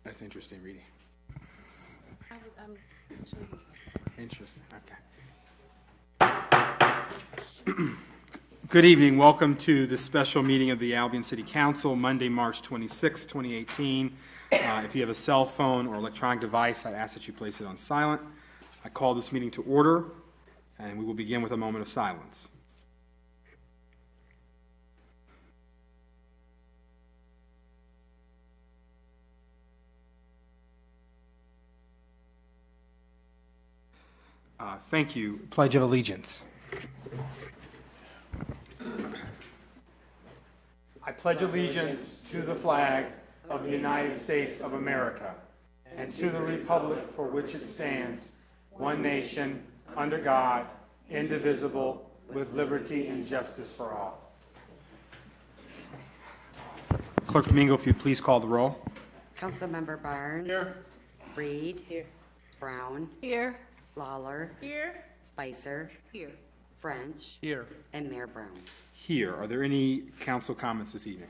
That's interesting reading. Interesting, okay. Good evening. Welcome to the special meeting of the Albion City Council, Monday, March 26, 2018. If you have a cell phone or electronic device, I ask that you place it on silent. I call this meeting to order, and we will begin with a moment of silence. Thank you. Pledge of Allegiance. I pledge allegiance to the flag of the United States of America and to the republic for which it stands, one nation, under God, indivisible, with liberty and justice for all. Clerk Domingo, if you'd please call the roll. Councilmember Barnes. Here. Reed. Here. Brown. Here. Lawler. Here. Spicer. Here. French. Here. And Mayor Brown. Here. Are there any council comments this evening?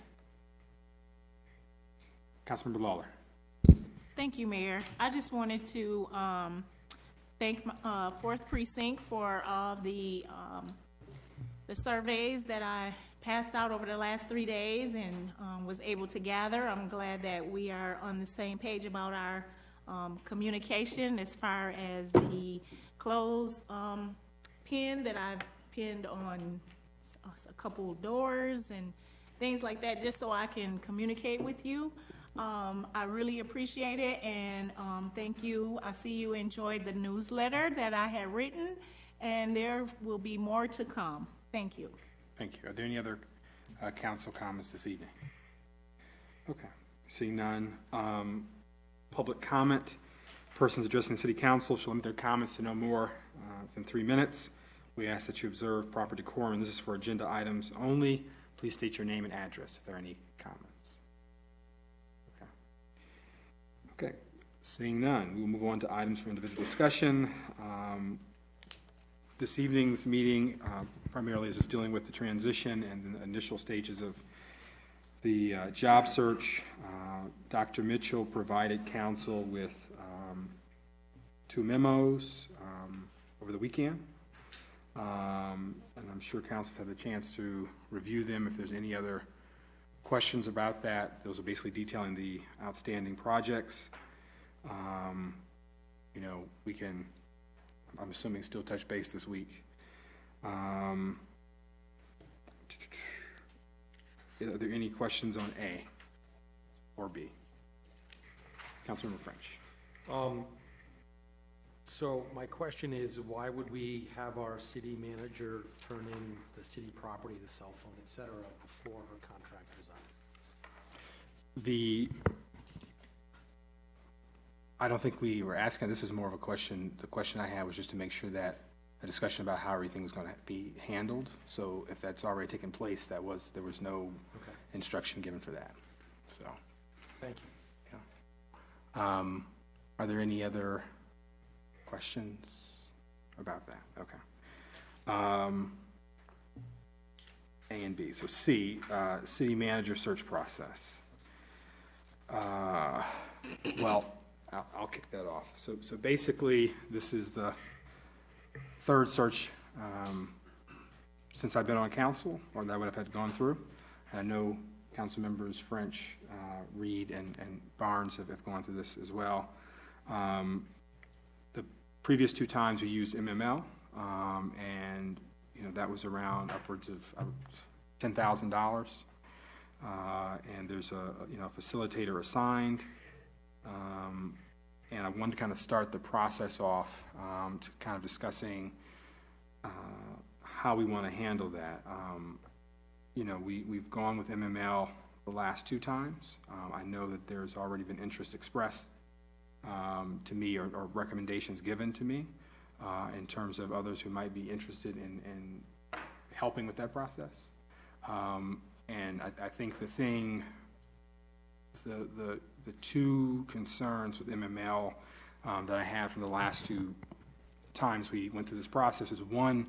Councilmember Lawler. Thank you, Mayor. I just wanted to thank 4th Precinct for all the surveys that I passed out over the last 3 days and was able to gather. I'm glad that we are on the same page about our communication as far as the clothes pin that I've pinned on a couple doors and things like that, just so I can communicate with you. I really appreciate it, and thank you. I see you enjoyed the newsletter that I had written, and there will be more to come. Thank you. Thank you. Are there any other council comments this evening? Okay. Seeing none. Public comment. Persons addressing the City Council shall limit their comments to no more than 3 minutes. We ask that you observe proper decorum, and this is for agenda items only. Please state your name and address if there are any comments. Okay. Seeing none, we will move on to items for individual discussion. This evening's meeting primarily is just dealing with the transition and the initial stages of the job search. Dr. Mitchell provided council with 2 memos over the weekend. And I'm sure council's had the chance to review them. If there's any other questions about that, those are basically detailing the outstanding projects. You know, we can, I'm assuming, still touch base this week. Are there any questions on A or B? Councilmember French. So my question is, why would we have our city manager turn in the city property, the cell phone, et cetera, before her contract resigns? I don't think we were asking. This was more of a question. The question I had was just to make sure that a discussion about how everything was going to be handled. So if that's already taken place, there was no instruction given for that. So, thank you. Yeah. Are there any other questions about that? Okay. A and B. So C, city manager search process. Well, I'll kick that off. So basically, this is the 3rd search since I've been on council, or that I would have had gone through. I know council members French, Reed, and Barnes have gone through this as well. The previous 2 times we used MML, and you know that was around upwards of $10,000. And there's a facilitator assigned. And I wanted to kind of start the process off to kind of discussing how we want to handle that. You know, we've gone with MML the last 2 times. I know that there's already been interest expressed to me or recommendations given to me in terms of others who might be interested in helping with that process. And I think the 2 concerns with MML that I have from the last 2 times we went through this process is, one,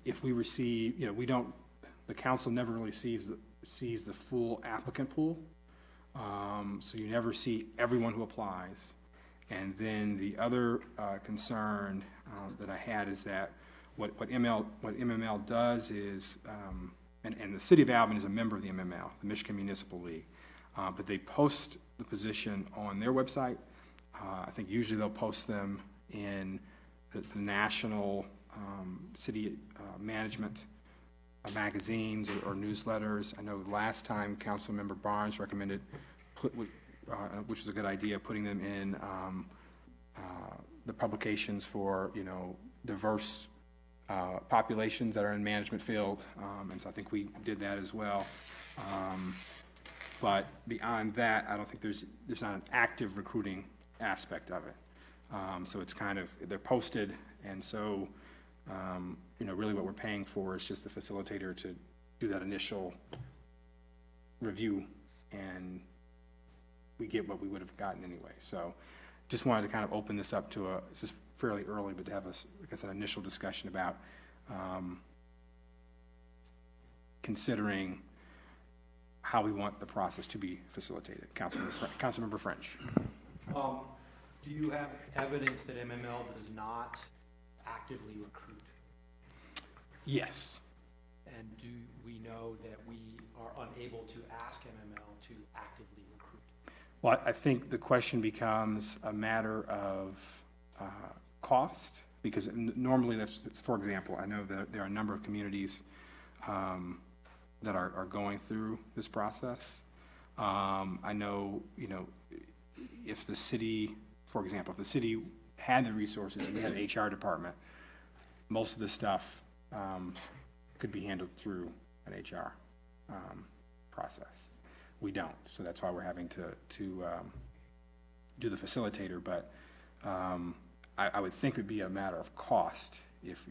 if we receive, you know, the council never really sees the full applicant pool. So you never see everyone who applies. And then the other concern that I had is that what MML does is, and the City of Albion is a member of the MML, the Michigan Municipal League, but they post the position on their website. I think usually they'll post them in the national city management magazines or newsletters. I know last time Councilmember Barnes recommended, which is a good idea, putting them in the publications for, diverse populations that are in management field, and so I think we did that as well. But beyond that, I don't think there's not an active recruiting aspect of it. So it's kind of, they're posted, and so really what we're paying for is just the facilitator to do that initial review, and we get what we would have gotten anyway. So just wanted to kind of open this up to this is fairly early, but to have like I said, initial discussion about considering how we want the process to be facilitated. Councilmember French. Do you have evidence that MML does not actively recruit? Yes. And do we know that we are unable to ask MML to actively recruit? Well, I think the question becomes a matter of cost, because normally, for example, I know that there are a number of communities that are going through this process. I know, if the city, for example, if the city had the resources and we had an HR department, most of the stuff could be handled through an HR process. We don't, so that's why we're having to do the facilitator. But I would think it would be a matter of cost if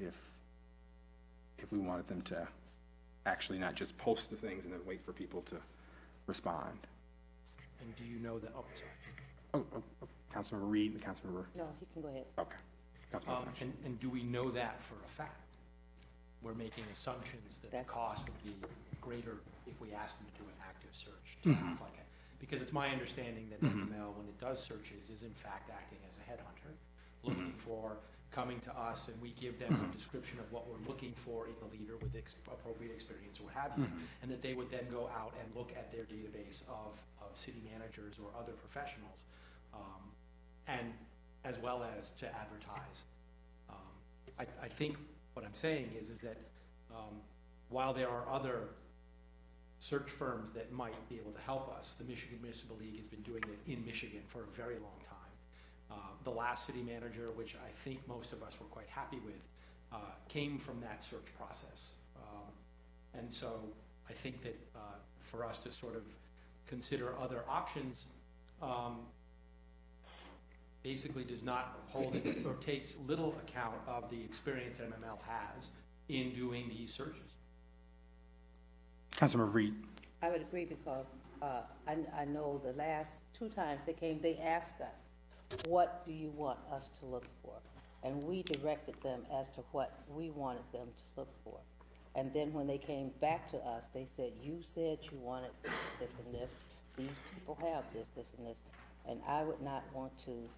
we wanted them to actually not just post the things and then wait for people to respond. And do you know that? Oh, sorry. Councilmember Reed and Councilmember. No, he can go ahead. Okay. Councilmember. And do we know that for a fact? We're making assumptions that the cost would be greater if we asked them to do an active search to act like it. Because it's my understanding that MML, when it does searches, is in fact acting as a headhunter, looking for, coming to us, and we give them a description of what we're looking for in a leader with appropriate experience or what have you, and that they would then go out and look at their database of city managers or other professionals, and as well as to advertise. I think what I'm saying is that while there are other search firms that might be able to help us, the Michigan Municipal League has been doing it in Michigan for a very long time. The last city manager, which I think most of us were quite happy with, came from that search process. And so I think that for us to sort of consider other options basically does not hold it or takes little account of the experience MML has in doing these searches. Councilmember Reed. I would agree, because I know the last 2 times they came, they asked us, what do you want us to look for? And we directed them as to what we wanted them to look for. And then when they came back to us, they said, you said you wanted this and this. These people have this, this, and this. And I would not want to,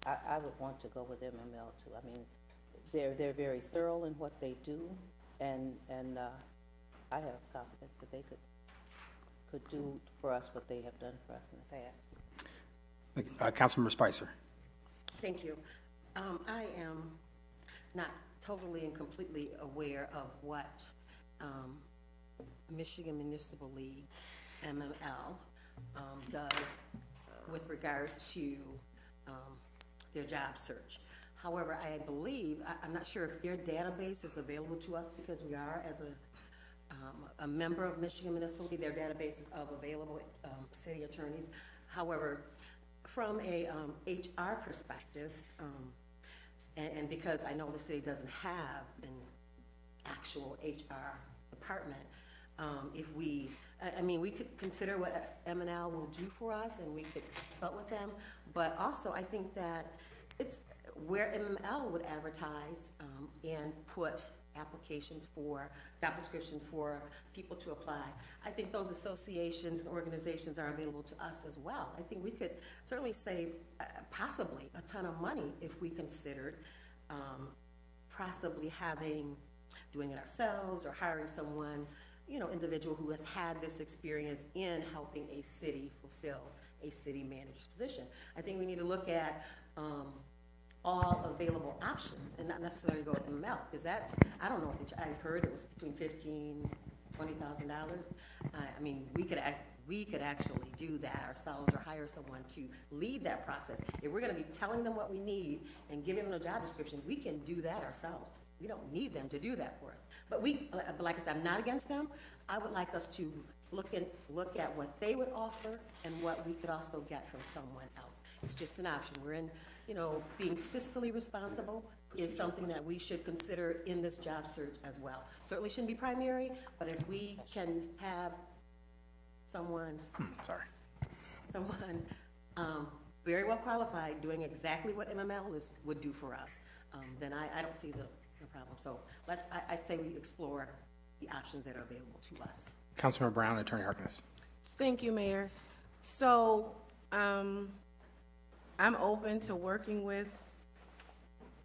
I would want to go with MML too. I mean, they're very thorough in what they do, and I have confidence that they could do for us what they have done for us in the past. Councilmember Spicer. Thank you. I am not totally and completely aware of what Michigan Municipal League, MML, does with regard to their job search. However, I believe, I'm not sure if their database is available to us, because we are, as a member of Michigan Municipal League, their database is of available city attorneys. However, from a HR perspective, and because I know the city doesn't have an actual HR department, if we, I mean, we could consider what M&L will do for us, and we could consult with them, but also I think that it's where MML would advertise and put applications for, job description for people to apply. I think those associations and organizations are available to us as well. I think we could certainly save possibly a ton of money if we considered possibly doing it ourselves or hiring someone, individual who has had this experience in helping a city fulfill a city manager's position. I think we need to look at all available options and not necessarily go with ML, because I don't know if I heard it was between $15,000–$20,000. I mean, we could actually do that ourselves or hire someone to lead that process. If we're going to be telling them what we need and giving them a job description, we can do that ourselves. We don't need them to do that for us. But like I said, I'm not against them. I would like us to look at what they would offer and what we could also get from someone else. It's just an option. We're in, being fiscally responsible is something that we should consider in this job search as well. Certainly shouldn't be primary, but if we can have someone very well qualified doing exactly what MML would do for us, then I don't see the problem. So I say we explore the options that are available to us. Councilmember Brown, Attorney Harkness. Thank you, Mayor. So I'm open to working with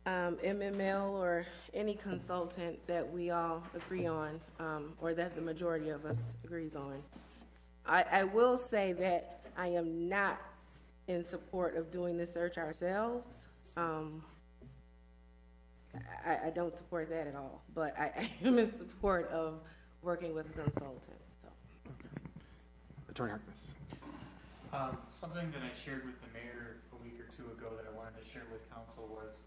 MML or any consultant that we all agree on, or that the majority of us agrees on. I will say that I am not in support of doing the search ourselves. I don't support that at all, but I am in support of working with a consultant. So. Okay. Attorney Harkness. Something that I shared with the mayor a week or two ago that I wanted to share with council was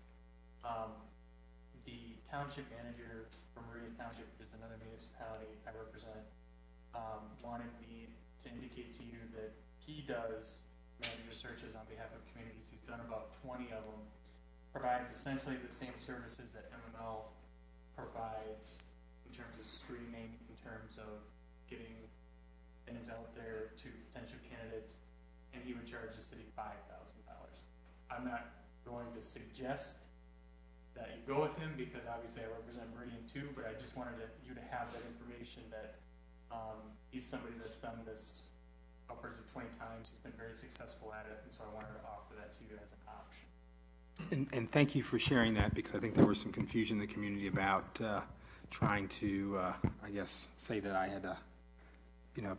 the township manager from Meridian Township, which is another municipality I represent, wanted me to indicate to you that he does manager searches on behalf of communities. He's done about 20 of them. Provides essentially the same services that MML provides in terms of screening, in terms of getting things out there to potential candidates, and he would charge the city $5,000. I'm not going to suggest that you go with him because obviously I represent Meridian too, but I just wanted you to have that information that he's somebody that's done this upwards of 20 times. He's been very successful at it, and so I wanted to offer that to you as an option. And thank you for sharing that, because I think there was some confusion in the community about trying to, I guess, say that I had a,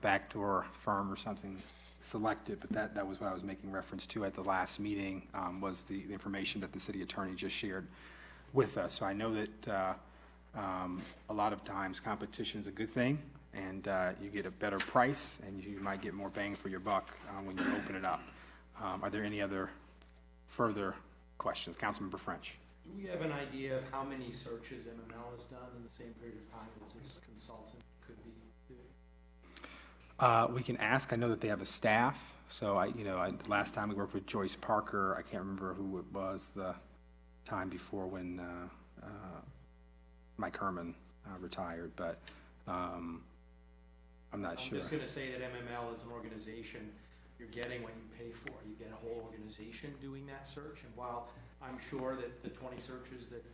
backdoor firm or something selected, but that was what I was making reference to at the last meeting, was the information that the city attorney just shared with us. So I know that a lot of times competition is a good thing, and you get a better price, and you might get more bang for your buck when you open it up. Are there any other further questions? Councilmember French. Do we have an idea of how many searches MML has done in the same period of time as this consultant could be doing? We can ask. I know that they have a staff. So last time we worked with Joyce Parker, I can't remember who it was the time before when Mike Herman retired, but I'm not sure. I'm just going to say that MML is an organization. You're getting what you pay for. You get a whole organization doing that search. And while I'm sure that the 20 searches that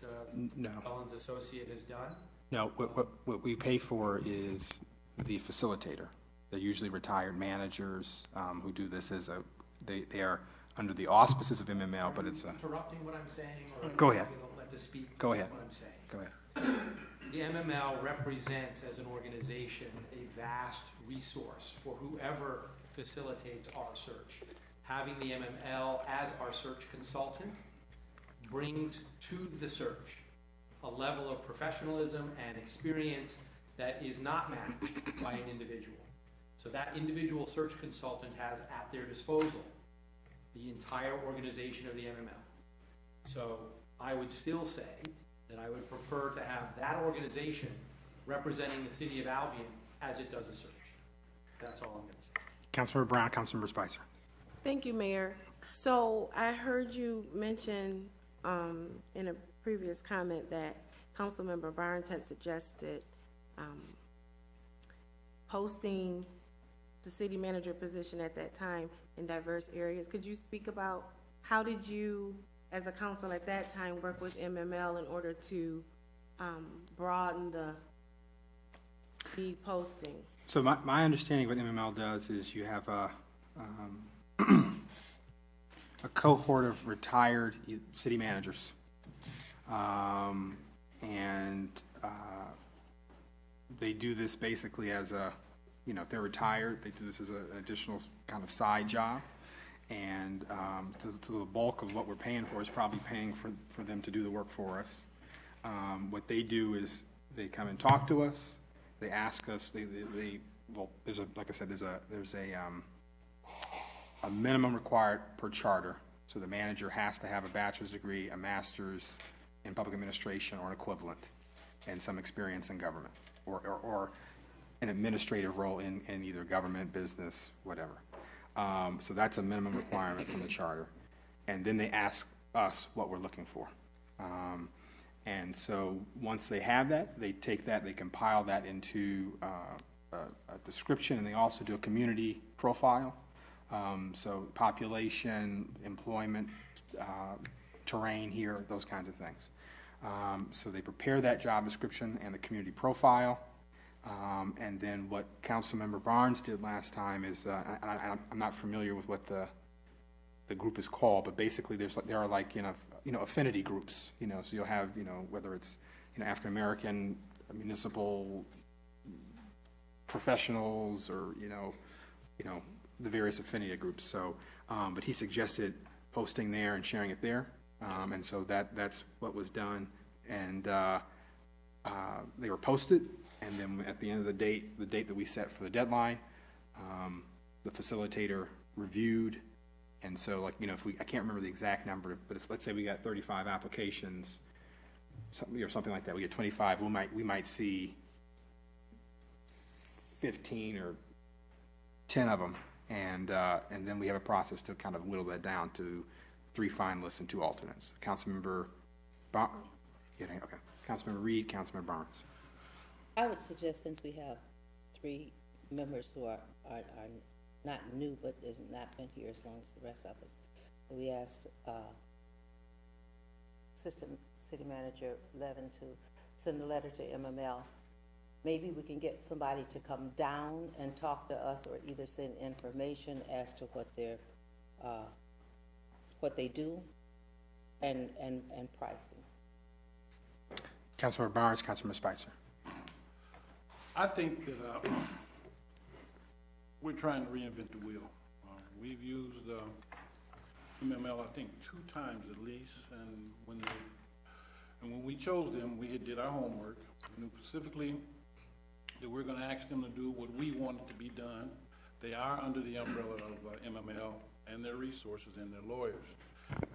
Ellen's associate has done. No, what we pay for is the facilitator. They're usually retired managers who do this as they are under the auspices of MML, but it's interrupting what I'm saying? Or go ahead. Let to speak. Go ahead. What I'm saying. Go ahead. The MML represents, as an organization, a vast resource for whoever facilitates our search. Having the MML as our search consultant brings to the search a level of professionalism and experience that is not matched by an individual. So that individual search consultant has at their disposal the entire organization of the MML. So I would still say that I would prefer to have that organization representing the city of Albion as it does a search. That's all I'm going to say. Councilmember Brown, Councilmember Spicer. Thank you, Mayor. So I heard you mention in a previous comment that Councilmember Barnes had suggested posting the city manager position at that time in diverse areas. Could you speak about how did you, as a council at that time, work with MML in order to broaden the posting? So my understanding of what MML does is you have a cohort of retired city managers, and they do this basically as a, if they're retired, they do this as an additional kind of side job. And to the bulk of what we're paying for is probably paying for them to do the work for us. What they do is they come and talk to us. They ask us. Well, there's a, like I said, there's a minimum required per charter. So the manager has to have a bachelor's degree, a master's in public administration or an equivalent, and some experience in government or an administrative role in either government, business, whatever. So that's a minimum requirement from the charter. And then they ask us what we're looking for. And so once they have that, they take that, they compile that into a description, and they also do a community profile. So population, employment, terrain here, those kinds of things. So they prepare that job description and the community profile. And then what Councilmember Barnes did last time is, I'm not familiar with what the group is called, but basically there are like, affinity groups, so you'll have, whether it's, African American municipal professionals or, the various affinity groups. So, but he suggested posting there and sharing it there. And so that's what was done. And they were posted. And then at the end of the date that we set for the deadline, the facilitator reviewed. And so, like, I can't remember the exact number, but if let's say we got 35 applications, something like that, we get 25, we might see 15 or 10 of them, and then we have a process to kind of whittle that down to 3 finalists and 2 alternates. Councilmember Councilmember Reed, Councilmember Barnes. I would suggest, since we have 3 members who are not new, but has not been here as long as the rest of us, we asked Assistant City Manager Levin to send a letter to MML. Maybe we can get somebody to come down and talk to us, or either send information as to what they do and pricing. Councilmember Barnes, Councilmember Spicer. I think that we're trying to reinvent the wheel. We've used MML, I think, 2 times at least, and when we chose them, we did our homework. We knew specifically that we're going to ask them to do what we wanted to be done. They are under the umbrella of MML and their resources and their lawyers.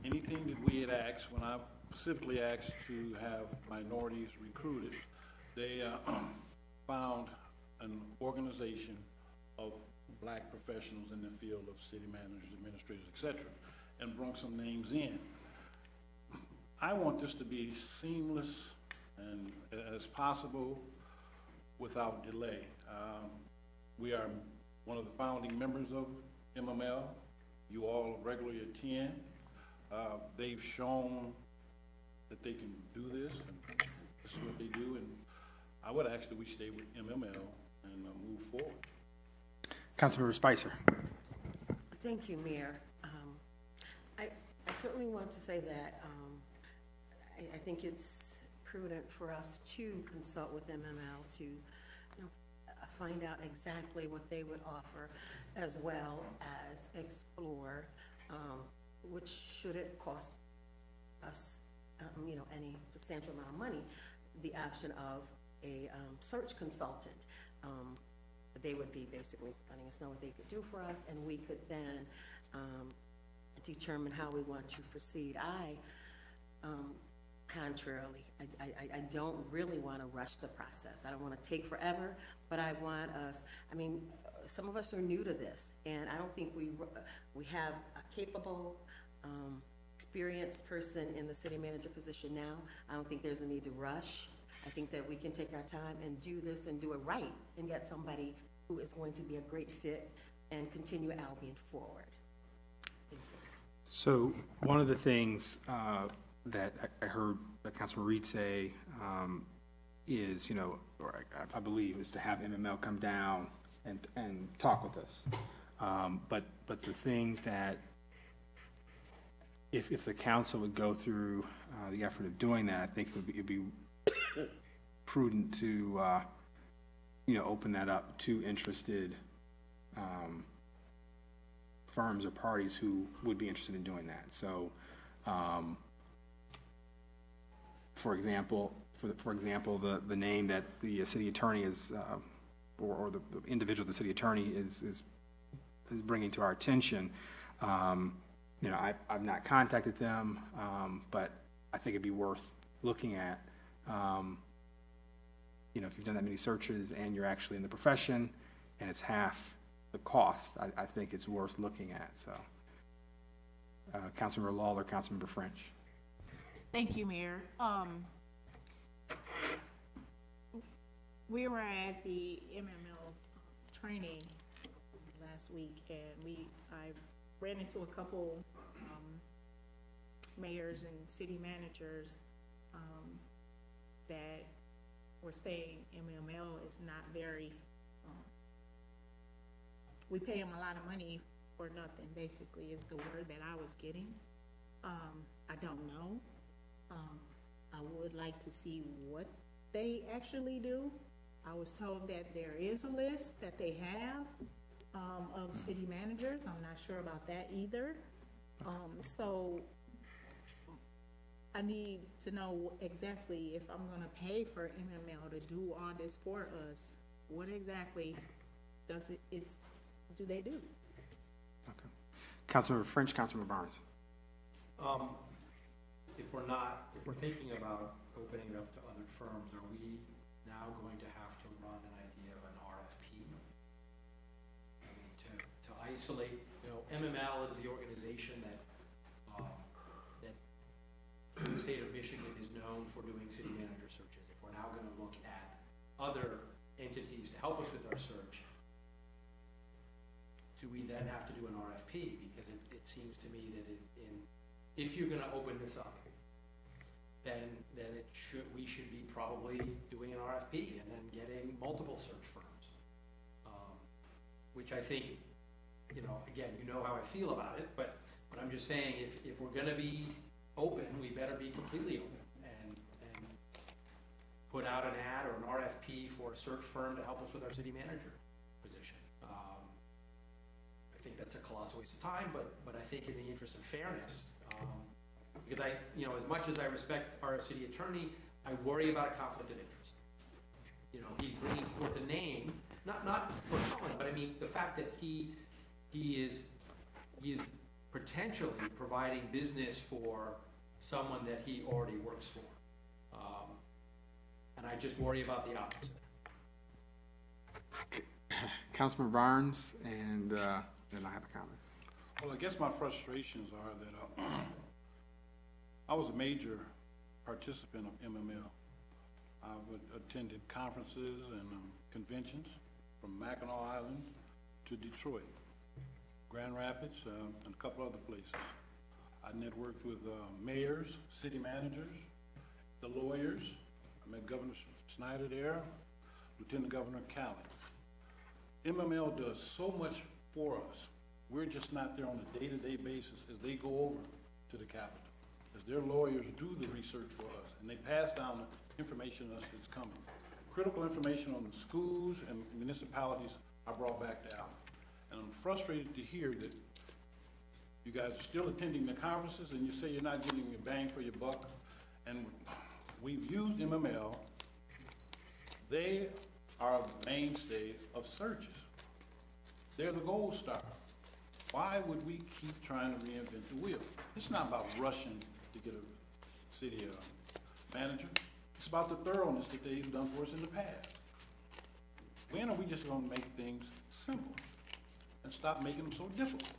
Anything that we had asked, when I specifically asked to have minorities recruited, they found an organization of black professionals in the field of city managers, administrators, etc., and brought some names in. I want this to be seamless and as possible without delay. We are one of the founding members of MML. You all regularly attend. They've shown that they can do this, and this is what they do, and I would ask that we stay with MML and move forward. Councilmember Spicer. Thank you, Mayor. I certainly want to say that I think it's prudent for us to consult with MML to find out exactly what they would offer, as well as explore which, should it cost us any substantial amount of money, the option of a search consultant. They would be basically letting us know what they could do for us, and we could then determine how we want to proceed. Contrarily, I don't really want to rush the process. I don't want to take forever, but I want us, some of us are new to this, and I don't think we have a capable, experienced person in the city manager position now. I don't think there's a need to rush. I think that we can take our time and do this and do it right and get somebody who is going to be a great fit and continue Albion forward. Thank you. So one of the things that I heard that Councilman Reed say is, you know, or I believe is to have MML come down and talk with us. But the thing that, if the council would go through the effort of doing that, I think it'd be prudent to, you know, open that up to interested firms or parties who would be interested in doing that. So, for example, the name that the city attorney is, or the individual the city attorney is bringing to our attention. You know, I've not contacted them, but I think it'd be worth looking at. You know, if you've done that many searches and you're actually in the profession and it's half the cost, I think it's worth looking at. So, Councilmember Lawler, Councilmember French. Thank you, Mayor. We were at the MML training last week, and I ran into a couple mayors and city managers that were saying MML is not very, we pay them a lot of money for nothing, basically, is the word that I was getting. I don't know. I would like to see what they actually do. I was told that there is a list that they have of city managers. I'm not sure about that either. So I need to know exactly, if I'm gonna pay for MML to do all this for us, what exactly do they do? Okay. Councilmember French, Councilmember Barnes. If we're thinking about opening it up to other firms, are we now going to have to run an idea of an RFP? I mean, to isolate, you know, MML is the organization that the state of Michigan is known for doing city manager searches. If we're now going to look at other entities to help us with our search, do we then have to do an RFP? Because it seems to me that if you're going to open this up, then we should be probably doing an RFP and then getting multiple search firms, which I think, you know, again, you know how I feel about it, but I'm just saying, if we're going to be open, we better be completely open and put out an ad or an RFP for a search firm to help us with our city manager position. I think that's a colossal waste of time, but I think in the interest of fairness, because you know, as much as I respect our city attorney, I worry about a conflict of interest. You know, he's bringing forth a name, not for Cullen, but I mean the fact that he is potentially providing business for someone that he already works for, and I just worry about the opposite. Councilmember Barnes, and then I have a comment. Well, I guess my frustrations are that I was a major participant of MML. I've attended conferences and conventions from Mackinac Island to Detroit, Grand Rapids, and a couple other places. I networked with mayors, city managers, the lawyers. I met Governor Snyder there, Lieutenant Governor Calley. MML does so much for us. We're just not there on a day-to-day basis as they go over to the Capitol, as their lawyers do the research for us, and they pass down the information to us that's coming. Critical information on the schools and municipalities are brought back to Albion. And I'm frustrated to hear that you guys are still attending the conferences and you say you're not getting a bang for your buck. And we've used MML. They are the mainstay of searches. They're the gold star. Why would we keep trying to reinvent the wheel? It's not about rushing to get a city manager. It's about the thoroughness that they've done for us in the past. When are we just going to make things simple and stop making them so difficult?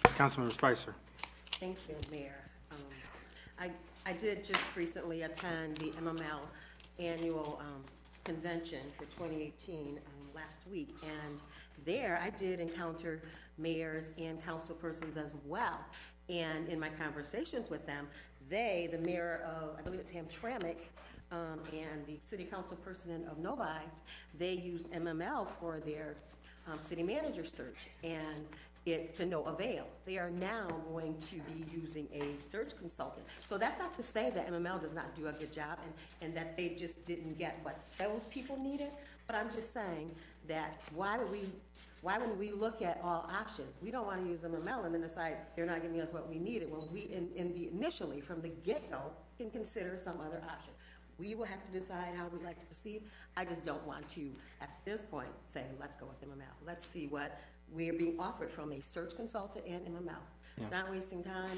Councilmember Spicer. Thank you, Mayor. I did just recently attend the MML annual convention for 2018 last week, and there I did encounter mayors and councilpersons as well. And in my conversations with them, the mayor of, I believe it's Hamtramck, and the city council person of Novi, they used MML for their city manager search, and it to no avail. They are now going to be using a search consultant. So that's not to say that MML does not do a good job and that they just didn't get what those people needed, but I'm just saying that why when we look at all options, we don't want to use MML and then decide they're not giving us what we needed when we initially from the get-go can consider some other option. We will have to decide how we'd like to proceed. I just don't want to, at this point, say, let's go with MML. Let's see what we're being offered from a search consultant and MML. Yeah. It's not wasting time.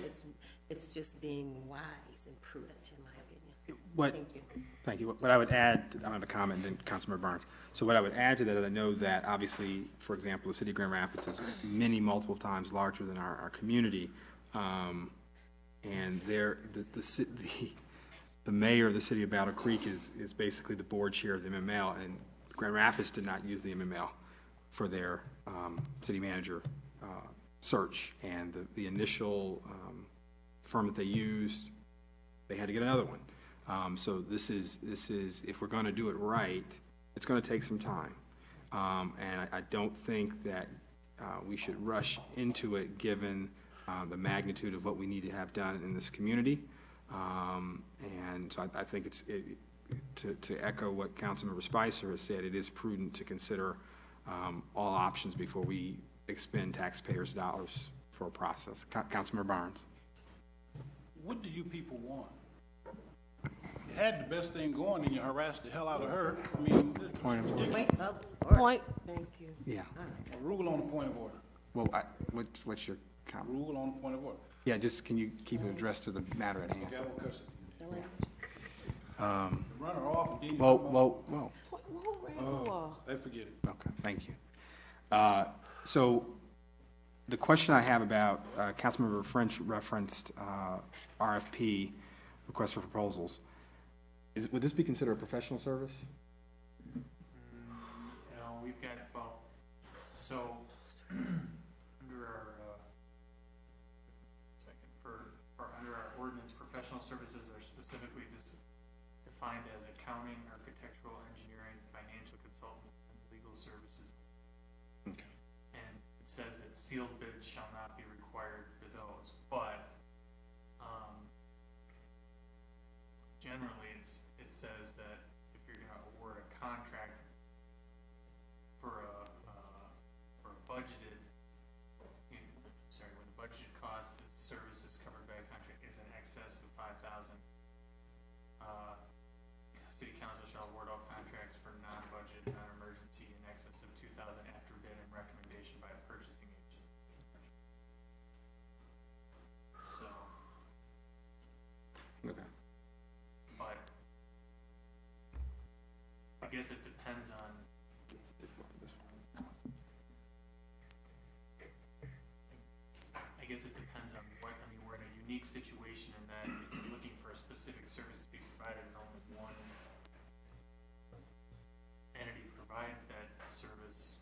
It's just being wise and prudent, in my opinion. Thank you. Thank you. What I would add, I have a comment, and then Councilmember Burns. So what I would add to that is I know that obviously, for example, the city of Grand Rapids is multiple times larger than our community, and the mayor of the city of Battle Creek is basically the board chair of the MML, and Grand Rapids did not use the MML for their city manager search, and the initial firm that they used, they had to get another one. So this is if we're going to do it right, it's going to take some time, and I don't think that we should rush into it given the magnitude of what we need to have done in this community. And so I think to echo what Councilmember Spicer has said, it is prudent to consider all options before we expend taxpayers' dollars for a process. Councilmember Barnes. What do you people want? You had the best thing going and you harassed the hell out of her. I mean, point of order. Point. Thank you. Yeah. A rule on the point of order. Well, what's your comment? Rule on the point of order. Yeah, just can you keep it addressed to the matter at hand? Okay, I won't cuss it. Um, Run her off and then you whoa. I forget it. Okay, thank you. So the question I have about Councilmember French referenced RFP, request for proposals. Would this be considered a professional service? No, we've got, well, so under our under our ordinance, professional services are specifically defined as accounting, architectural, engineering, financial consultant, and legal services. Okay. And it says that sealed bids shall not be required for those, but generally it says that if you're going to award a contract for a budgeted, when the budgeted cost of services covered by a contract is in excess of $5,000, City Council shall award all contracts for non-budget, non-emergency in excess of $2,000 after bid and recommendation by a purchasing agent. So, Okay. but I guess it depends on. I guess it depends on what, I mean, we're in a unique situation in that if you're looking for a specific service to be provided and only one entity provides that service,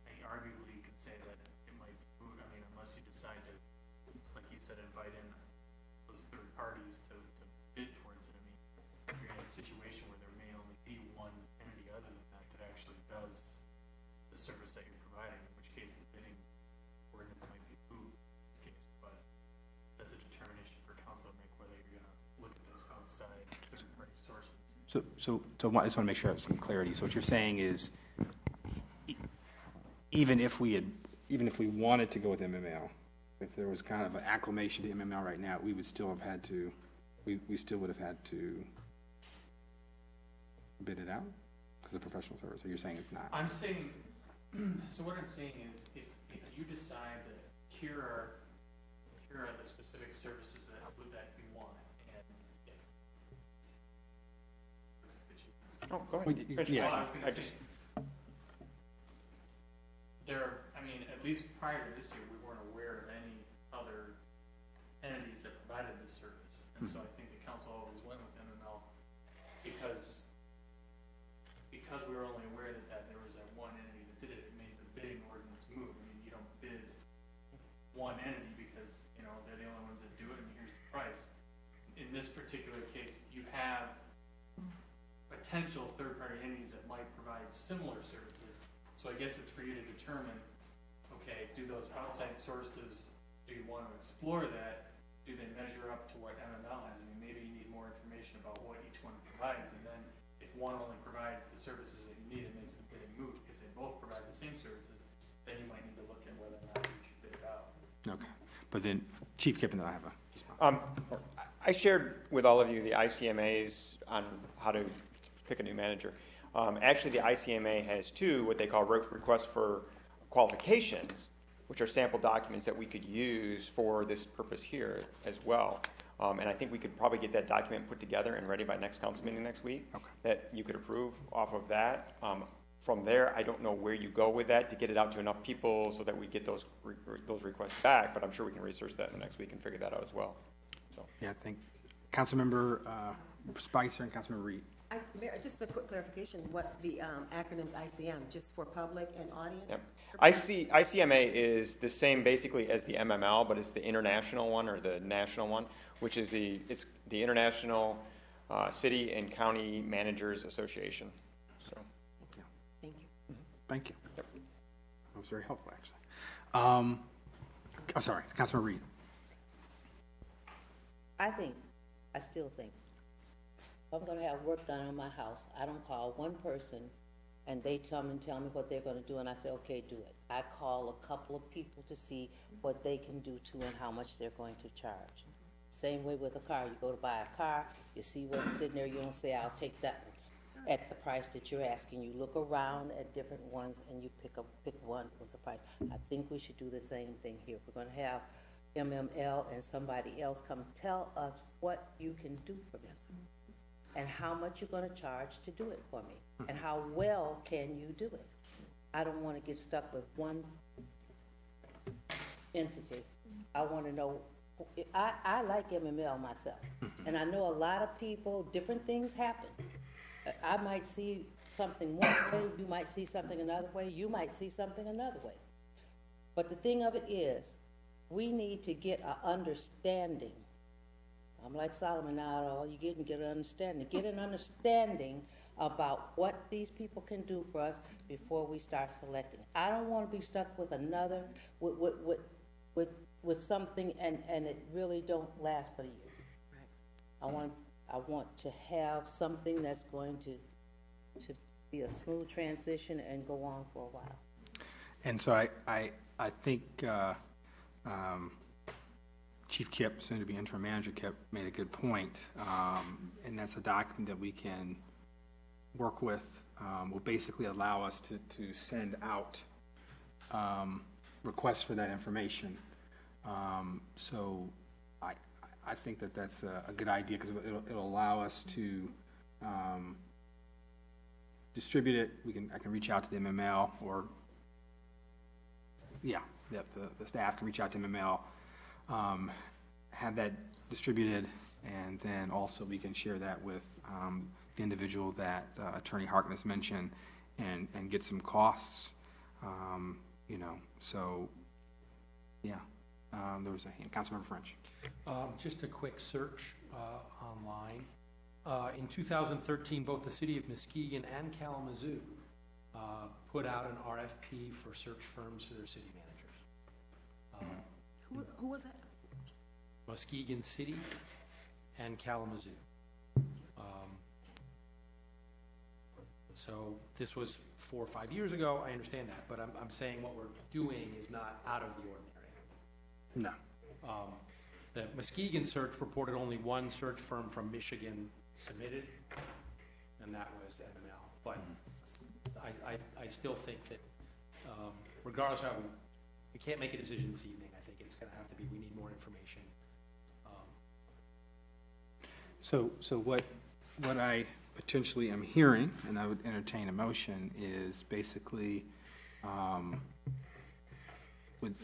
I arguably could say that it might be moot. I mean, unless you decide to, like you said, invite in those third parties to bid towards it. I mean, you're in a situation where there may only be one entity other than that that actually does the service that you're providing, in which case the bidding ordinance might be moot in this case, but that's a determination for council to make whether you're going to look at those outside third-party sources. So I just want to make sure I have some clarity. So what you're saying is, even if we wanted to go with MML, if there was kind of an acclamation to MML right now, we would still have had to, we still would have had to bid it out because of professional service. So you're saying it's not? I'm saying, so what I'm saying is, if you decide that here are the specific services that we want, and Oh, go ahead. Yeah. well, I was going to say, I mean, at least prior to this year, we weren't aware of any other entities that provided this service, and so I think the council always went with MML because we were only aware that there was that one entity that did it. It made the bidding ordinance move. I mean, you don't bid one entity because, you know, they're the only ones that do it and here's the price. And in this particular case, you have potential third-party entities that might provide similar services. So I guess it's for you to determine, okay, do those outside sources, do you want to explore that? Do they measure up to what MML has? I mean, maybe you need more information about what each one provides, and then if one only provides the services that you need, it makes the bidding moot. If they both provide the same services, then you might need to look at whether or not you should bid it out. Okay. But then, Chief Kippen, I have a response. I shared with all of you the ICMAs on how to pick a new manager. Actually, the ICMA has two, what they call requests for qualifications, which are sample documents that we could use for this purpose here as well. And I think we could probably get that document put together and ready by next council meeting next week, okay, that you could approve off of that. From there, I don't know where you go with that to get it out to enough people so that we get those requests back, but I'm sure we can research that in the next week and figure that out as well. So. Yeah, I think Councilmember Spicer and Councilmember Reed. Mayor, just a quick clarification, what the acronym's ICM, just for public and audience? Yep. ICMA is the same basically as the MML, but it's the international one or the national one, which is it's the International City and County Managers Association. So, yeah. Thank you. Mm-hmm. Thank you. Yep. That was very helpful, actually. Oh, sorry, Councilmember Reed. I still think, if I'm going to have work done on my house, I don't call one person and they come and tell me what they're going to do and I say, okay, do it. I call a couple of people to see what they can do too and how much they're going to charge. Same way with a car. You go to buy a car, you see what's sitting there, you don't say, I'll take that one at the price that you're asking. You look around at different ones and you pick one with the price. I think we should do the same thing here. If we're going to have MML and somebody else come tell us what you can do for them and how much you're going to charge to do it for me and how well can you do it. I don't want to get stuck with one entity. I want to know. I like MML myself, and I know a lot of people, different things happen. I might see something one way, you might see something another way, you might see something another way. But the thing of it is, we need to get an understanding. I'm like Solomon now, all you get and get an understanding. Get an understanding about what these people can do for us before we start selecting. I don't want to be stuck with another, with something and it really don't last but a year. Right. I want to have something that's going to be a smooth transition and go on for a while. And so I think Chief Kipp, soon to be interim manager Kipp, made a good point, and that's a document that we can work with. Will basically allow us to send out requests for that information. So I think that that's a good idea because it'll allow us to distribute it. I can reach out to the MML or the staff can reach out to MML, have that distributed, and then also we can share that with the individual that Attorney Harkness mentioned and get some costs, so yeah. There was a hand. Councilmember French. Just a quick search online. In 2013, both the city of Muskegon and Kalamazoo put out an RFP for search firms for their city managers. Who was that? Muskegon City and Kalamazoo. So this was 4 or 5 years ago. I understand that, but I'm saying what we're doing is not out of the ordinary. No. The Muskegon search reported only one search firm from Michigan submitted, and that was MML. But I still think that regardless of how we can't make a decision this evening. I think it's going to have to be, we need more information. So what I potentially am hearing, and I would entertain a motion, is basically would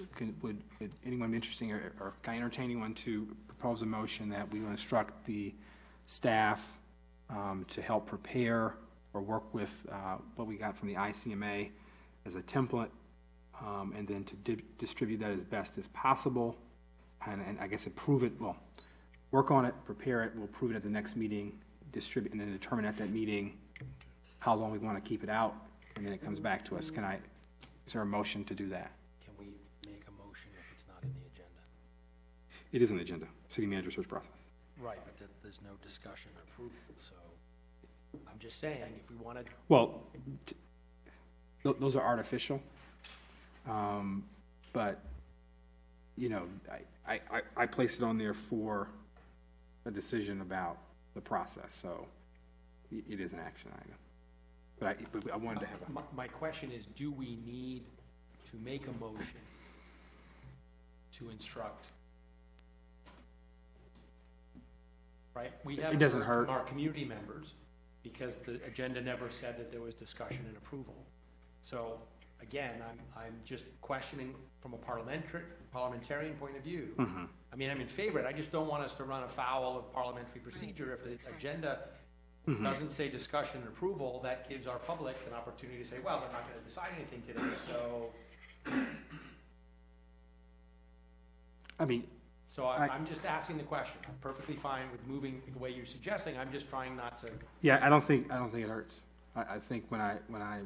anyone be interested or can I entertain anyone to propose a motion that we will instruct the staff to help prepare or work with what we got from the ICMA as a template, and then to distribute that as best as possible, and I guess approve it, well, work on it, prepare it, we'll approve it at the next meeting, distribute, and then determine at that meeting how long we want to keep it out, and then it comes back to us. Is there a motion to do that? Can we make a motion if it's not in the agenda? It is on the agenda, city manager search process. Right, but there's no discussion or approval, so I'm just saying, if we wanted, Well, those are artificial, but, you know, I placed it on there for a decision about the process, so it is an action item. But I wanted to have a... my question is, do we need to make a motion to instruct? Right? We haven't doesn't heard from hurt. our community members, because the agenda never said that there was discussion and approval. So, again, I'm just questioning from a parliamentarian point of view. Mm-hmm. I mean, I'm in favor of it. I just don't want us to run afoul of parliamentary procedure. If the agenda Mm-hmm. doesn't say discussion and approval, that gives our public an opportunity to say, well, they're not going to decide anything today, so... I mean... So I'm just asking the question. I'm perfectly fine with moving the way you're suggesting. I'm just trying not to... Yeah, I don't think it hurts. I think when I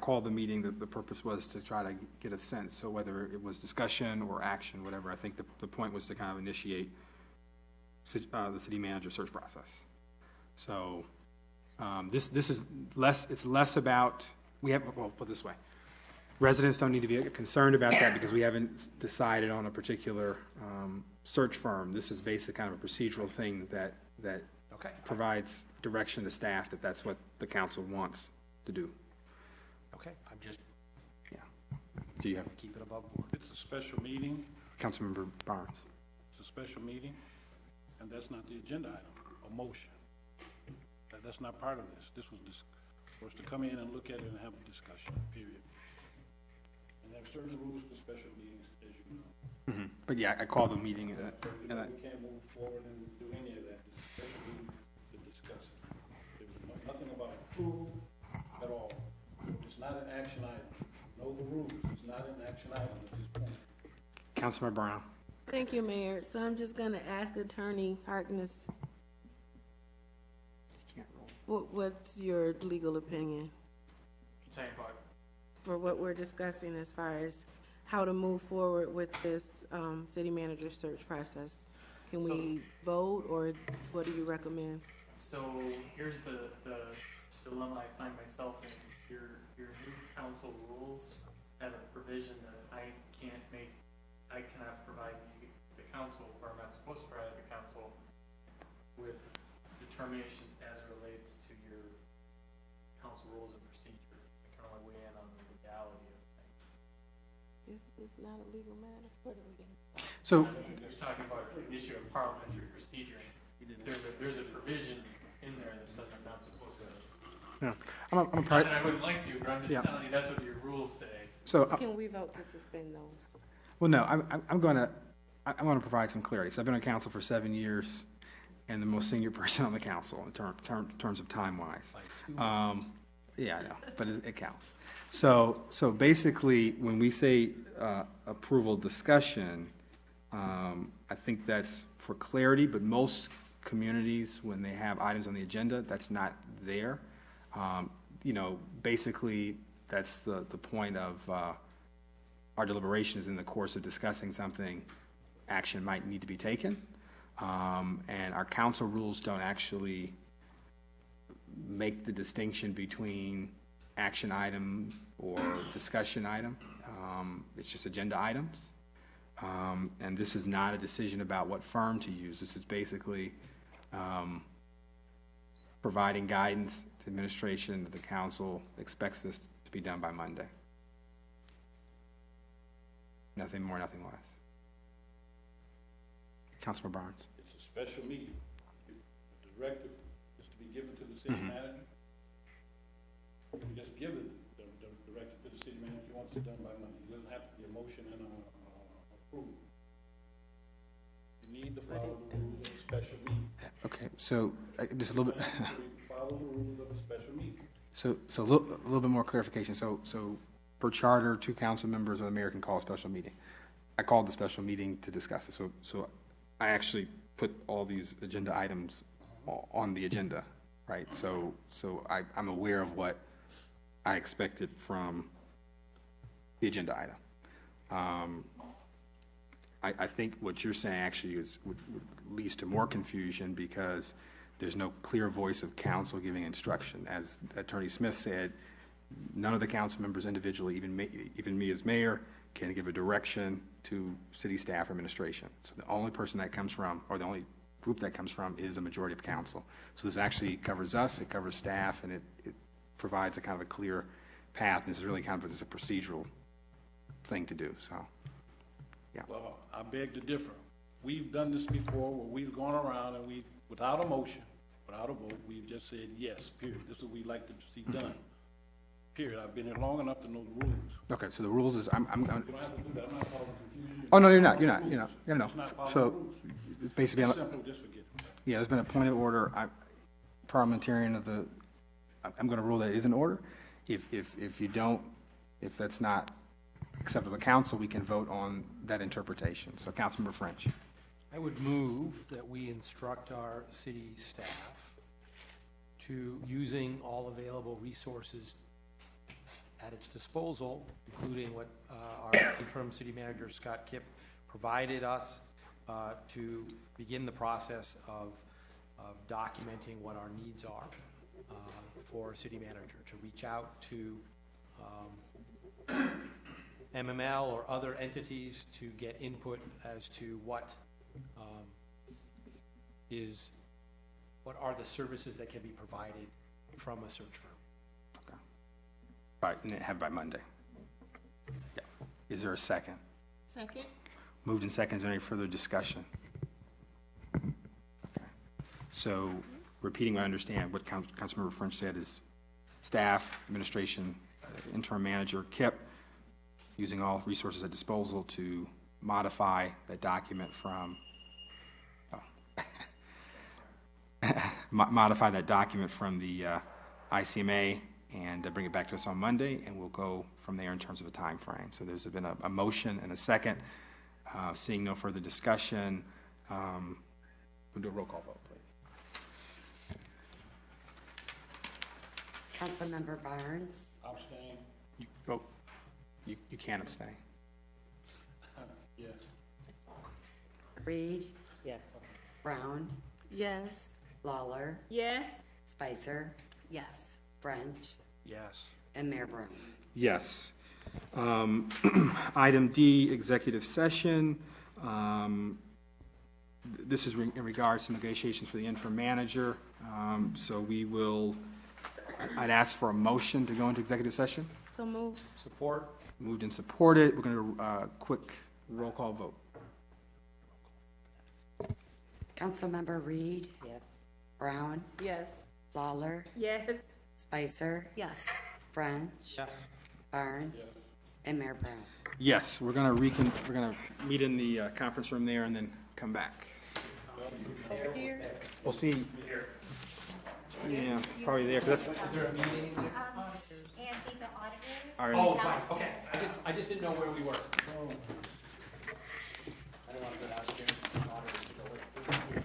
called the meeting, the purpose was to try to get a sense. So whether it was discussion or action, whatever, I think the point was to kind of initiate the city manager search process. So this is less. It's less about well, put it this way. Residents don't need to be concerned about that because we haven't decided on a particular search firm. This is basically kind of a procedural thing that Okay. provides direction to staff that that's what the council wants to do. Okay, I'm just... Yeah. Do you have keep it above board. It's a special meeting. Councilmember Barnes? It's a special meeting, and that's not the agenda item, a motion. That's not part of this. This was for us to come in and look at it and have a discussion, period. And there are certain rules for special meetings, as you know. Mm-hmm. But yeah, I called the meeting and We can't move forward and do any of that. It's a special meeting to discuss it. There was nothing about approval at all. It's not an action item. Know the rules. It's not an action item at this point. Councilmember Brown. Thank you, Mayor. So I'm just going to ask Attorney Harkness, what's your legal opinion Saying what? for what we're discussing as far as how to move forward with this city manager search process? Can we vote, or what do you recommend? So here's the dilemma I find myself in. Your new council rules have a provision that I cannot provide the council, or I'm not supposed to provide the council with determinations as it relates to your council rules of procedure. I can only weigh in on the legality of things. It's not a legal matter. What are we doing? So, You're talking about an issue of parliamentary procedure. There's a provision in there that says I'm not supposed to. yeah, Not that I wouldn't like to, but I'm just telling you that's what your rules say. So, Can we vote to suspend those? well, no, I'm going to provide some clarity. So I've been on council for 7 years, and the most senior person on the council in terms of time-wise. Yeah, I know, but it counts. So basically, when we say approval discussion, I think that's for clarity, but most communities, when they have items on the agenda, that's not there. You know, basically, that's the point of our deliberation is in the course of discussing something, action might need to be taken. And our council rules don't actually make the distinction between action item or discussion item. It's just agenda items. And this is not a decision about what firm to use. This is basically providing guidance to administration that the council expects this to be done by Monday. Nothing more, nothing less. Councilman Barnes. It's a special meeting. The directive is to be given to the city manager. You just give the directive to the city manager. He wants it done by Monday. It doesn't have to be a motion and approval. You need to follow the rules of a special meeting. Okay, so just a little bit. Follow the rules of a special meeting. So a little bit more clarification. So per charter, 2 council members of the mayor can call a special meeting. I called the special meeting to discuss it. So I actually put all these agenda items on the agenda, right? So I'm aware of what I expected from the agenda item. I think what you're saying actually would leads to more confusion because there's no clear voice of council giving instruction. As Attorney Smith said, none of the council members individually, even me as mayor, can give a direction to city staff or administration. So the only person that comes from, or the only group that comes from, is a majority of council. So this actually covers us, it covers staff, and it provides a kind of a clear path. And this is really kind of just a procedural thing to do. So, yeah. Well, I beg to differ. We've done this before where we've gone around and we, without a motion, without a vote, we've just said yes, period. This is what we'd like to see done. Period. I've been here long enough to know the rules. Okay, so the rules is, I'm You don't have to do that. I'm not causing confusion. oh, no, you're not. No. It's not following So the rules. it's basically, It's simple, just forget it. yeah, there's been a point of order. Parliamentarian of the, I'm going to rule that it is in order. If you don't, if that's not acceptable to council, we can vote on that interpretation. So Councilmember French. I would move that we instruct our city staff to, using all available resources at its disposal, including what our interim city manager, Scott Kipp, provided us, to begin the process of documenting what our needs are for a city manager, to reach out to MML or other entities to get input as to what are the services that can be provided from a search firm. Okay. Right, and then have it by Monday. Yeah. Is there a second? Second. Moved and second. Is there any further discussion? Okay. So, repeating what I understand, what Councilmember French said is staff, administration, interim manager, Kip, using all resources at disposal to modify that document from modify that document from the ICMA and bring it back to us on Monday, and we'll go from there in terms of a time frame. So there's been a motion and a second. Seeing no further discussion, we'll do a roll call vote, please. Councilmember Barnes, Abstain. You can't abstain. Yes. Reed, Yes. Brown, Yes. Lawler, Yes. Spicer, Yes. French, Yes. and Mayor Brown. Yes. Item D, executive session. This is in regards to negotiations for the interim manager. So I'd ask for a motion to go into executive session. So moved. Support? Moved and supported. We're going to quick roll call vote. Councilmember Reed, Yes. Brown, Yes. Lawler, Yes. Spicer, Yes. French, Yes. Barnes, and Mayor Brown. Yes, we're going to meet in the conference room there and then come back. Over here. We'll see. Yeah, probably there. 'Cause that's, Is there a meeting? Antique auditors. All right. Oh, fine, okay. I just didn't know where we were. I don't want to go downstairs and see auditors to go with.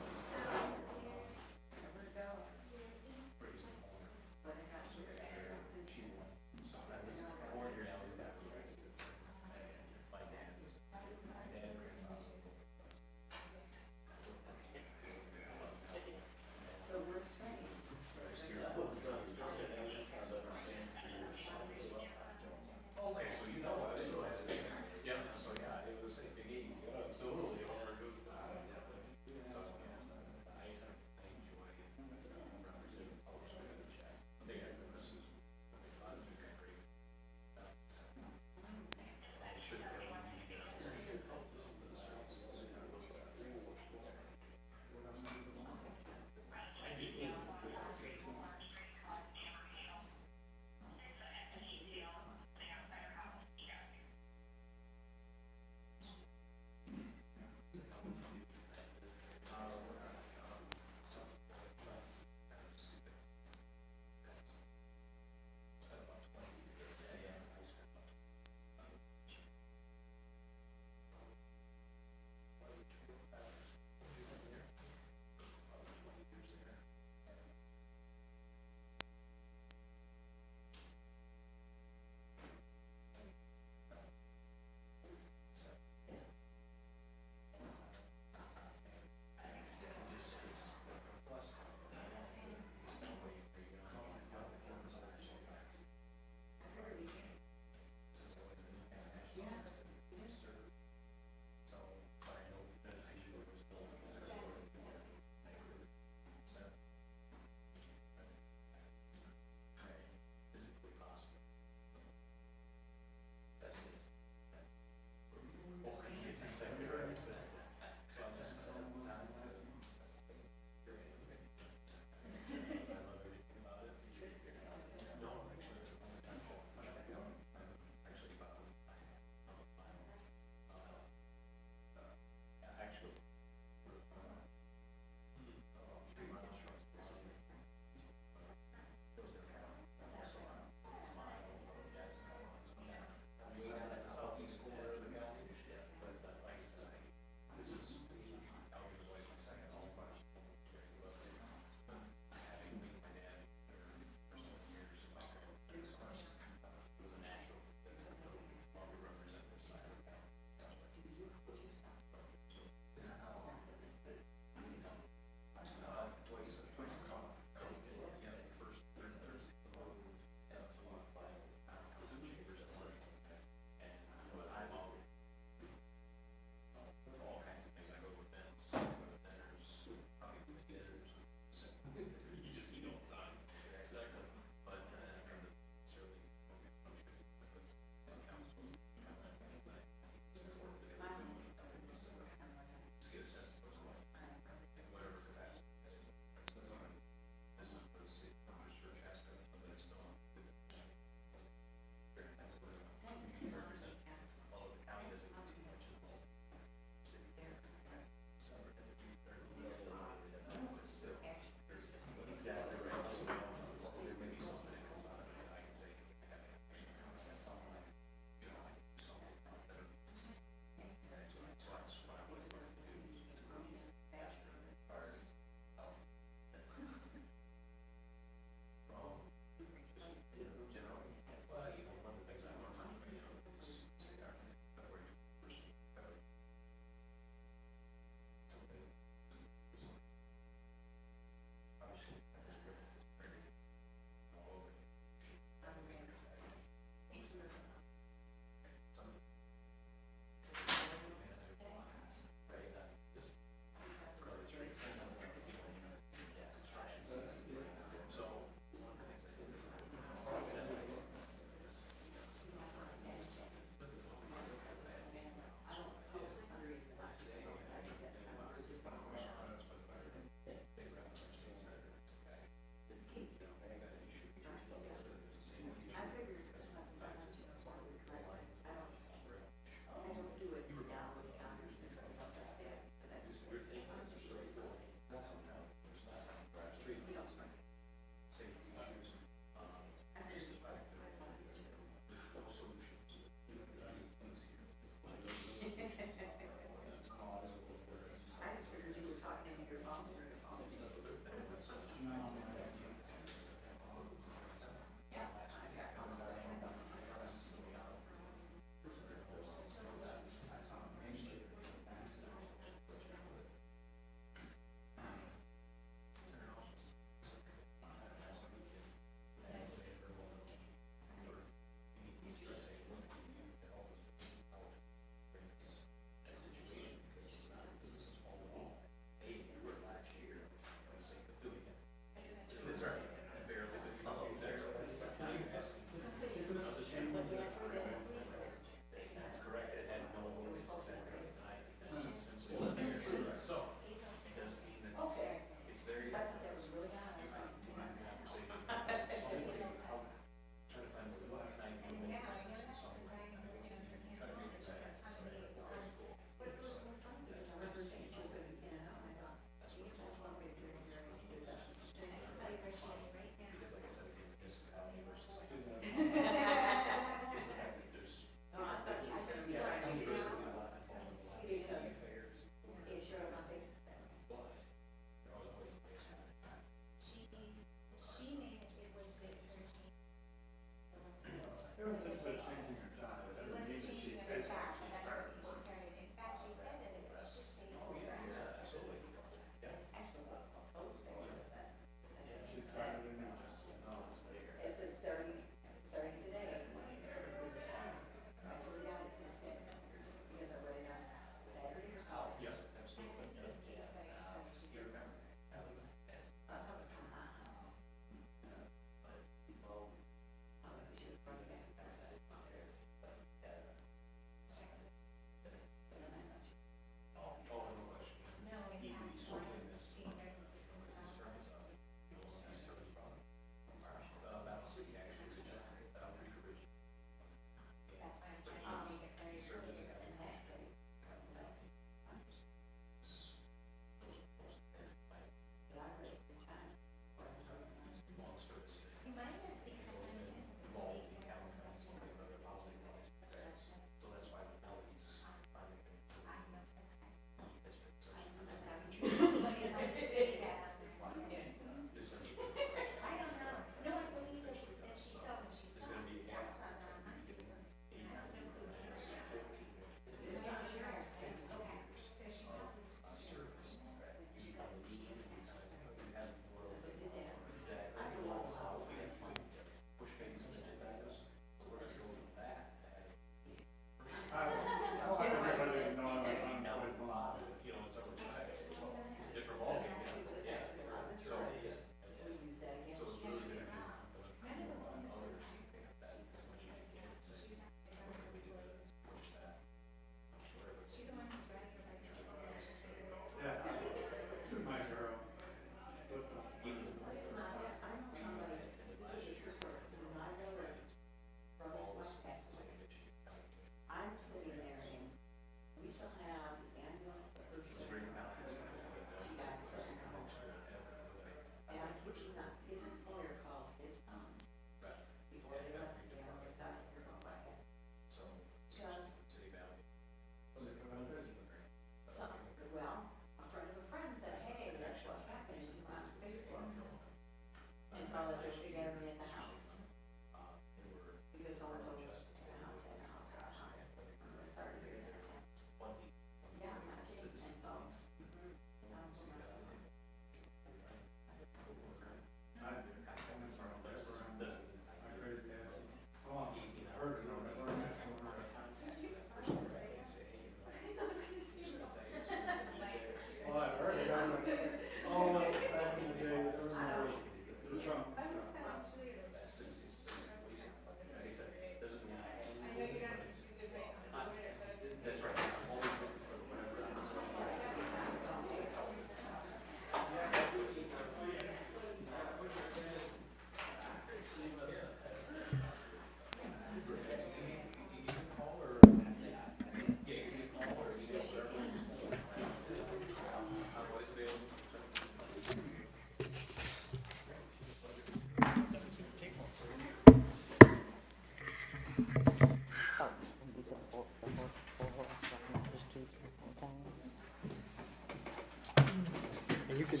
you can,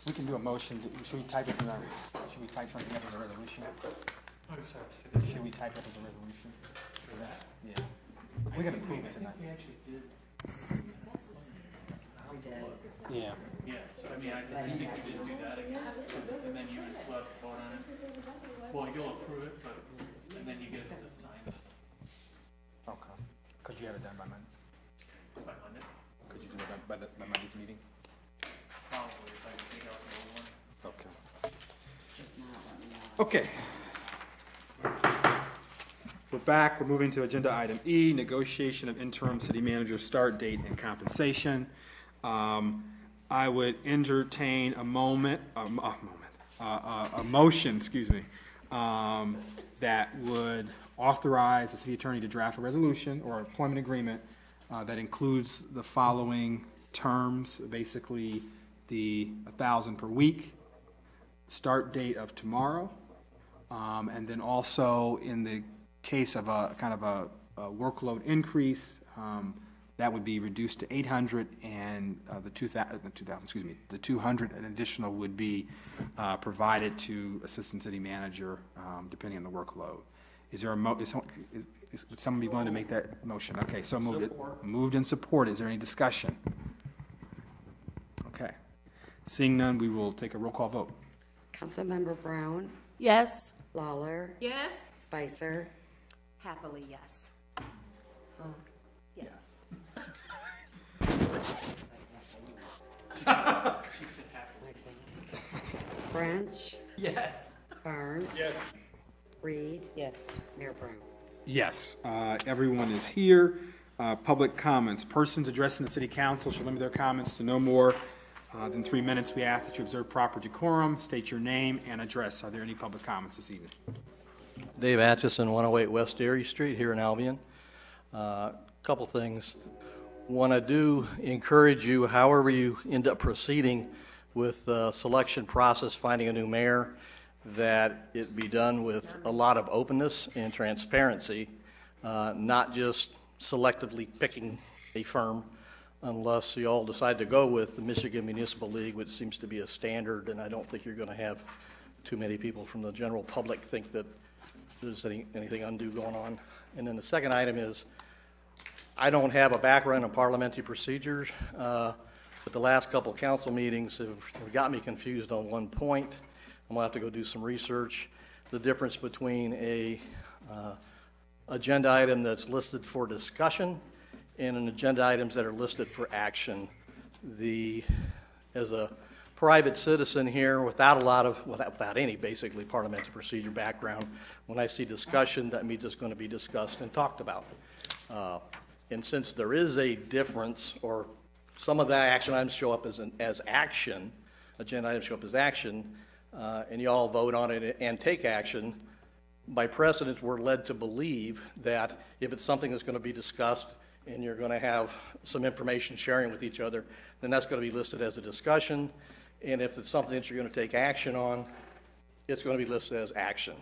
we can do a motion. Should we type it in our, should we type something up as a resolution? Oh, sorry. Should we type it as a resolution? Yeah. We're gonna approve it tonight. We actually did. Yeah. Yeah, so I mean, I think you could just do that again, and then you will have to vote on it. Well, you'll approve it, but, and then you guys have to sign it Okay. Could you have it done by Monday? by Monday. Could you do it by Monday's meeting? Probably, if I can take out the old one. Okay. We're back. We're moving to agenda item E, negotiation of interim city manager start date and compensation. I would entertain a motion, excuse me, that would authorize the city attorney to draft a resolution or employment agreement that includes the following terms, basically the 1,000 per week, start date of tomorrow, and then also in the case of a kind of a workload increase, that would be reduced to 800, and the 200 and additional would be provided to assistant city manager, depending on the workload. Is there a would someone be willing to make that motion? Okay, so moved and support. Is there any discussion? Okay. Seeing none, we will take a roll call vote. Councilmember Brown, Yes. Lawler, Yes? Spicer, Happily, yes. Yes. She said happy. Branch, Yes. Barnes. Yes. Reed, Yes. Mayor Brown. Yes, everyone is here. Public comments. Persons addressing the city council should limit their comments to no more than 3 minutes. We ask that you observe proper decorum, state your name and address. Are there any public comments this evening? Dave Atchison, 108 West Erie Street here in Albion. Couple things. One, I do encourage you, however you end up proceeding with the selection process, finding a new mayor, that it be done with a lot of openness and transparency, not just selectively picking a firm unless you all decide to go with the Michigan Municipal League, which seems to be a standard, and I don't think you're going to have too many people from the general public think that there's anything undue going on. And then the second item is, I don't have a background in parliamentary procedures, but the last couple council meetings have got me confused on one point. I'm going to have to go do some research. The difference between a agenda item that's listed for discussion and an agenda items that are listed for action. As a private citizen here without any basically parliamentary procedure background, when I see discussion, that means it's going to be discussed and talked about. And since there is a difference, or some of the action items show up as action, agenda items show up as action, and you all vote on it and take action, by precedent, we're led to believe that if it's something that's going to be discussed and you're going to have some information sharing with each other, then that's going to be listed as a discussion. And if it's something that you're going to take action on, it's going to be listed as action.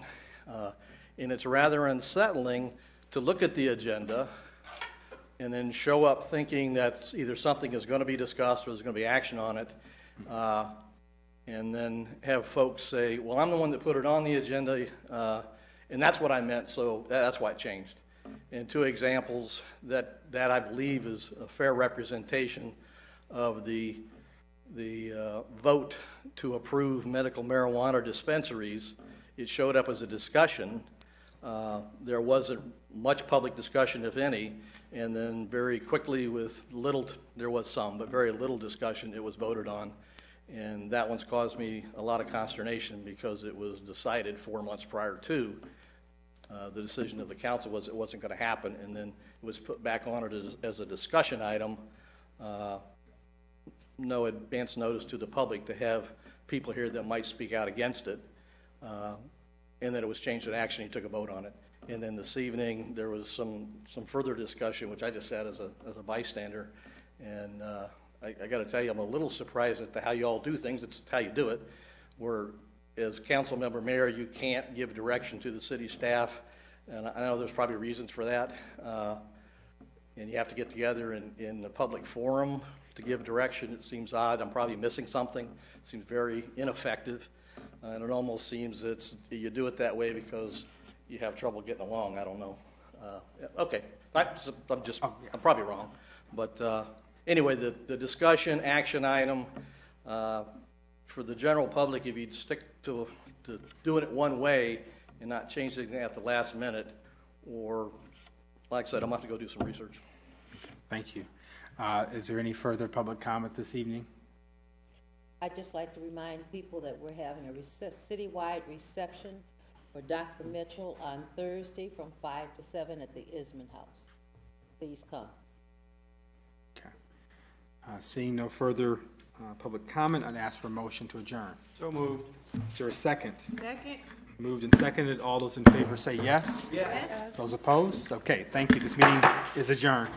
And it's rather unsettling to look at the agenda and then show up thinking that either something is going to be discussed or there's going to be action on it, and then have folks say, well, I'm the one that put it on the agenda, and that's what I meant, so that's why it changed. And two examples that I believe is a fair representation of the vote to approve medical marijuana dispensaries. It showed up as a discussion. There wasn't much public discussion, if any, and then very quickly there was some, but very little discussion, it was voted on. And that one's caused me a lot of consternation because it was decided 4 months prior to the decision of the council was it wasn't going to happen, and then it was put back on it as a discussion item. No advance notice to the public to have people here that might speak out against it, and then it was changed to action. He took a vote on it, and then this evening there was some further discussion, which I just sat as a bystander, and I got to tell you, I'm a little surprised at how you all do things. It's how you do it. Where as council member mayor, you can't give direction to the city staff, and I know there's probably reasons for that. and you have to get together in the public forum to give direction. It seems odd. I'm probably missing something. It seems very ineffective. And it almost seems you do it that way because you have trouble getting along. I don't know. Okay, I'm probably wrong. But anyway, the discussion action item for the general public, if you'd stick to doing it one way and not change anything at the last minute, or like I said, I'm going to have to go do some research. Thank you. Is there any further public comment this evening? I'd just like to remind people that we're having a citywide reception for Dr. Mitchell on Thursday from 5 to 7 at the Isman House. Please come. Okay. Seeing no further public comment, I'd ask for a motion to adjourn. So moved. Is there a second? Second. Moved and seconded. All those in favor say yes. Yes. Those opposed? Okay, thank you. This meeting is adjourned.